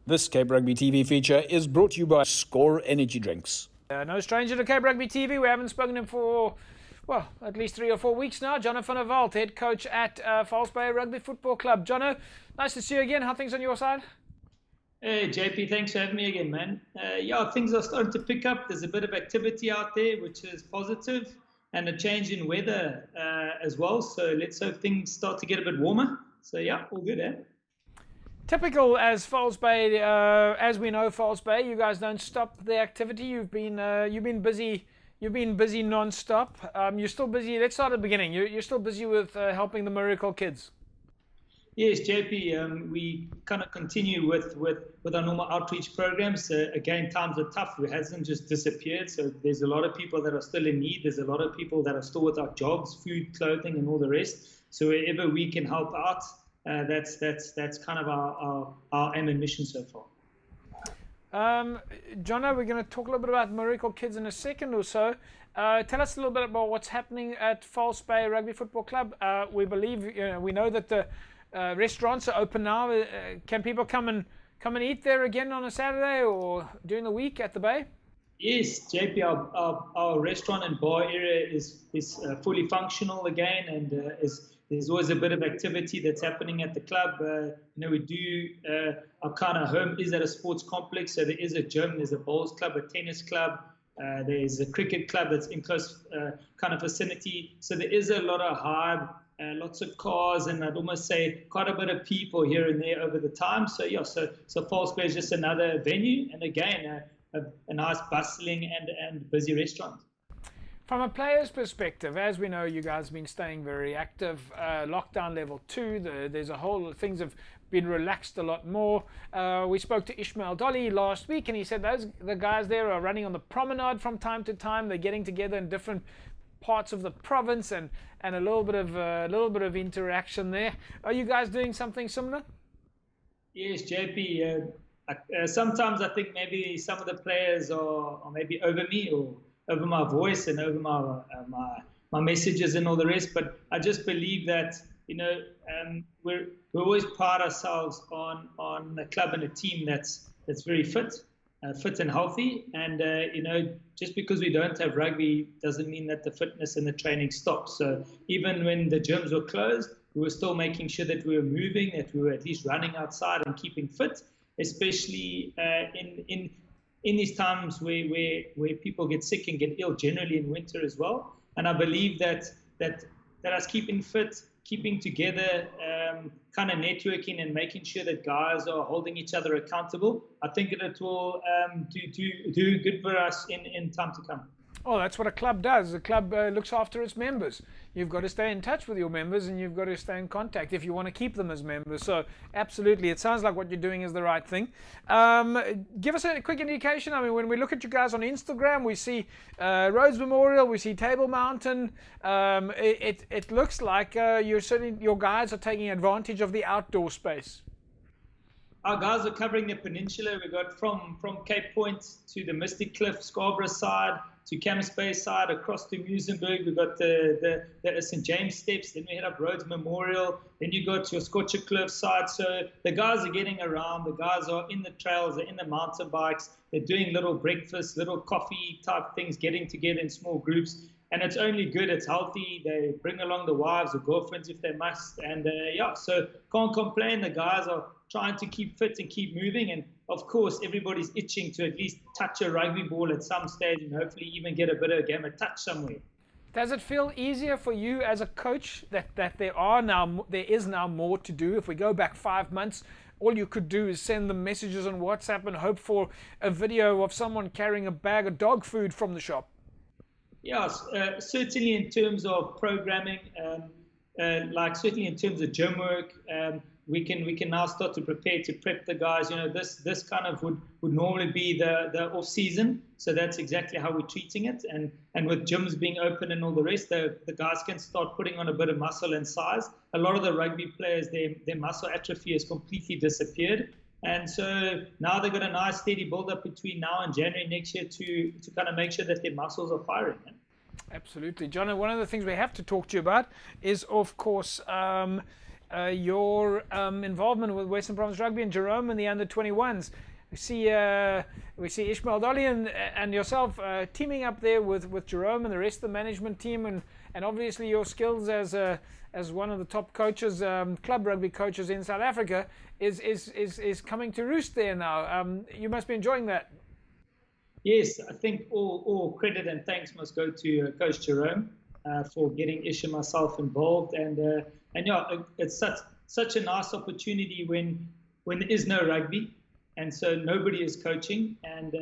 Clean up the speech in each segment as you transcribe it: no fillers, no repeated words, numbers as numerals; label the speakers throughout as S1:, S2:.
S1: This Cape Rugby TV feature is brought to you by Score Energy Drinks.
S2: No stranger to Cape Rugby TV. We haven't spoken to him for, well, at least 3 or 4 weeks now. Jonno, Walt, head coach at False Bay Rugby Football Club. Jonno, nice to see you again. How are things on your side?
S3: Hey, JP, thanks for having me again, man. Yeah, things are starting to pick up. There's a bit of activity out there, which is positive, and a change in weather as well. So let's hope things start to get a bit warmer. So yeah, all good, eh?
S2: Typical as False Bay, as we know, False Bay, you guys don't stop the activity. You've been busy. You've been busy non-stop. You're still busy. Let's start at the beginning. You're still busy with helping the Miracle Kids.
S3: Yes, JP, we kind of continue with our normal outreach programs. Again, times are tough. It hasn't just disappeared. So there's a lot of people that are still in need. There's a lot of people that are still without jobs, food, clothing, and all the rest. So wherever we can help out, that's kind of our aim and mission so far.
S2: Jonno, we're going to talk a little bit about Miracle Kids in a second or so. Tell us a little bit about what's happening at False Bay Rugby Football Club. We believe, we know that the restaurants are open now. Can people come and eat there again on a Saturday or during the week at the Bay?
S3: Yes, JP, our restaurant and bar area is fully functional again, and there's always a bit of activity that's happening at the club. We do, our kind of home is at a sports complex, so there is a gym, there's a bowls club, a tennis club, there's a cricket club that's in close kind of vicinity. So there is a lot of hype, lots of cars, and I'd almost say quite a bit of people here and there over the time. So yeah, so False Bay is just another venue, and again, a nice bustling and busy restaurant.
S2: From a player's perspective, as we know, you guys have been staying very active. Lockdown level 2, there's a whole things have been relaxed a lot more. We spoke to Ishmael Dolly last week, and he said the guys there are running on the promenade from time to time. They're getting together in different parts of the province, and a little bit of interaction there. Are you guys doing something similar? Yes,
S3: JP. Sometimes I think maybe some of the players are maybe over me or over my voice and over my messages and all the rest. But I just believe that, we always pride ourselves on a club and a team that's very fit and healthy. And, just because we don't have rugby doesn't mean that the fitness and the training stops. So even when the gyms were closed, we were still making sure that we were moving, that we were at least running outside and keeping fit, especially in these times where people get sick and get ill, generally in winter as well. And I believe that us keeping fit, keeping together, kind of networking and making sure that guys are holding each other accountable, I think it will do good for us in time to come.
S2: Oh, that's what a club does. A club looks after its members. You've got to stay in touch with your members, and you've got to stay in contact if you want to keep them as members. So absolutely, it sounds like what you're doing is the right thing. Give us a quick indication. I mean, when we look at you guys on Instagram, we see Rhodes Memorial, we see Table Mountain. It looks like your guys are taking advantage of the outdoor space.
S3: Our guys are covering the peninsula. We got from Cape Point to the Mystic Cliff, Scarborough side, to Camps Bay side, across to Muizenberg. We've got the St. James Steps, then we head up Rhodes Memorial, then you go to your Scorcher Cliff side. So the guys are getting around, the guys are in the trails, they're in the mountain bikes, they're doing little breakfast, little coffee type things, getting together in small groups. And it's only good, it's healthy. They bring along the wives or girlfriends if they must. And yeah, so can't complain. The guys are trying to keep fit and keep moving. And of course, everybody's itching to at least touch a rugby ball at some stage and hopefully even get a bit of a game of touch somewhere.
S2: Does it feel easier for you as a coach that there is now more to do? If we go back 5 months, all you could do is send them messages on WhatsApp and hope for a video of someone carrying a bag of dog food from the shop.
S3: Yes, certainly in terms of programming, certainly in terms of gym work, we can now start to prepare to prep the guys. This kind of would normally be the off season, so that's exactly how we're treating it. And with gyms being open and all the rest, the guys can start putting on a bit of muscle and size. A lot of the rugby players, their muscle atrophy has completely disappeared. And so now they've got a nice steady build up between now and January next year to kind of make sure that their muscles are firing.
S2: Absolutely. Jonno, one of the things we have to talk to you about is, of course, your involvement with Western Province Rugby and Jerome and the under-21s. We see Ishmael Dolly and yourself teaming up there with Jerome and the rest of the management team, and obviously your skills as one of the top coaches, club rugby coaches in South Africa, is coming to roost there now. You must be enjoying that.
S3: Yes, I think all credit and thanks must go to Coach Jerome for getting Ish and myself involved, and yeah, it's such a nice opportunity when there is no rugby, and so nobody is coaching, and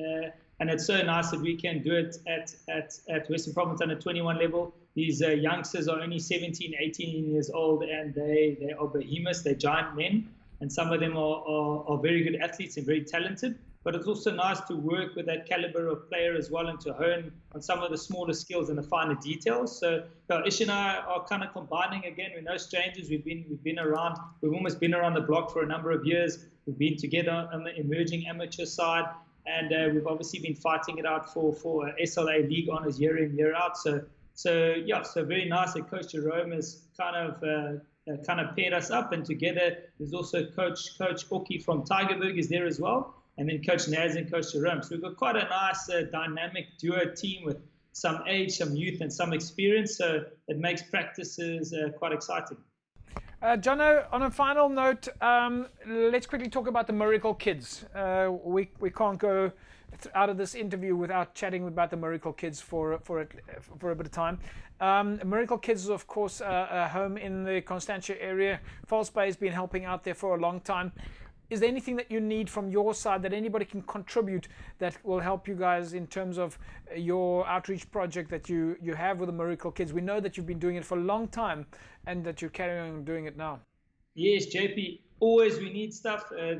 S3: it's so nice that we can do it at Western Province under 21 level. These youngsters are only 17, 18 years old, and they are behemoths, they're giant men, and some of them are very good athletes and very talented. But it's also nice to work with that caliber of player as well, and to hone on some of the smaller skills and the finer details. So Ish and I are kind of combining again. We're no strangers. We've been around. We've almost been around the block for a number of years. We've been together on the emerging amateur side, and we've obviously been fighting it out for SLA league honors year in, year out. So very nice that Coach Jerome has kind of paired us up, and together there's also Coach Oki from Tygerberg is there as well. And then Coach Naz and Coach Jerome. So we've got quite a nice dynamic duo team with some age, some youth, and some experience. So it makes practices quite exciting.
S2: Jonno, on a final note, let's quickly talk about the Miracle Kids. We can't go out of this interview without chatting about the Miracle Kids for a bit of time. Miracle Kids is, of course, a home in the Constantia area. False Bay has been helping out there for a long time. Is there anything that you need from your side that anybody can contribute that will help you guys in terms of your outreach project that you have with the Miracle Kids? We know that you've been doing it for a long time and that you're carrying on doing it now.
S3: Yes, JP, always we need stuff. There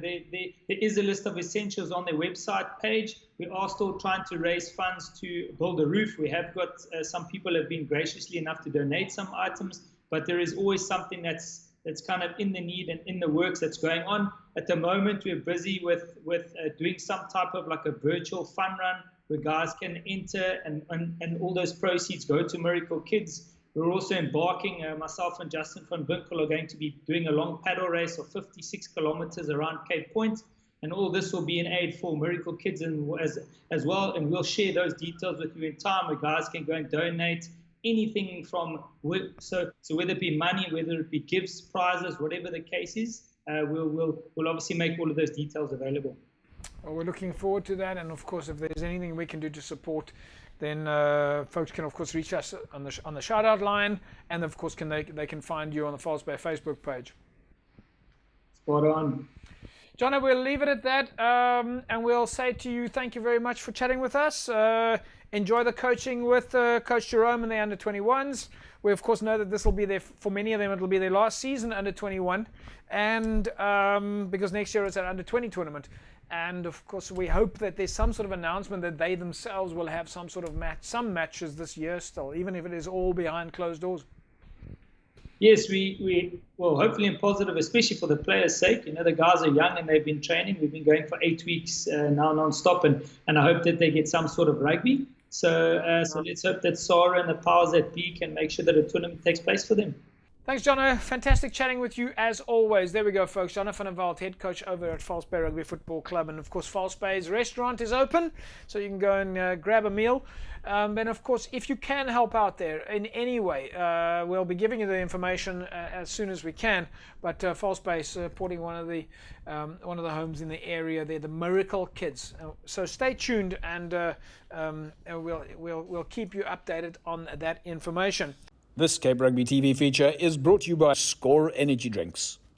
S3: is a list of essentials on their website page. We are still trying to raise funds to build a roof. We have got some people have been graciously enough to donate some items, but there is always something that's kind of in the need and in the works that's going on. At the moment, we're busy with doing some type of like a virtual fun run where guys can enter and all those proceeds go to Miracle Kids. We're also embarking, myself and Justin van Winkel are going to be doing a long paddle race of 56 kilometers around Cape Point. And all this will be in aid for Miracle Kids as well. And we'll share those details with you in time where guys can go and donate anything from, so whether it be money, whether it be gifts, prizes, whatever the case is, we'll obviously make all of those details available.
S2: Well, we're looking forward to that, and of course, if there's anything we can do to support, then folks can of course reach us on the shout out line, and of course they can find you on the False Bay Facebook page.
S3: Spot on.
S2: Jonno, we'll leave it at that, and we'll say to you, thank you very much for chatting with us. Enjoy the coaching with Coach Jerome and the under-21s. We, of course, know that this will be for many of them, it'll be their last season under-21, and because next year it's an under-20 tournament. And, of course, we hope that there's some sort of announcement that they themselves will have some sort of some matches this year still, even if it is all behind closed doors.
S3: Yes, well, hopefully in positive, especially for the players' sake. You know, the guys are young and they've been training. We've been going for 8 weeks now non-stop, and I hope that they get some sort of rugby. So let's hope that Sarah and the powers that be can make sure that a tournament takes place for them.
S2: Thanks, Jonno. Fantastic chatting with you as always. There we go, folks. Jonno van der Walt, head coach over at False Bay Rugby Football Club. And, of course, False Bay's restaurant is open, so you can go and grab a meal. And, of course, if you can help out there in any way, we'll be giving you the information as soon as we can. But False Bay is supporting one of the homes in the area. They're the Miracle Kids. So stay tuned, and we'll keep you updated on that information.
S1: This Cape Rugby TV feature is brought to you by Score Energy Drinks.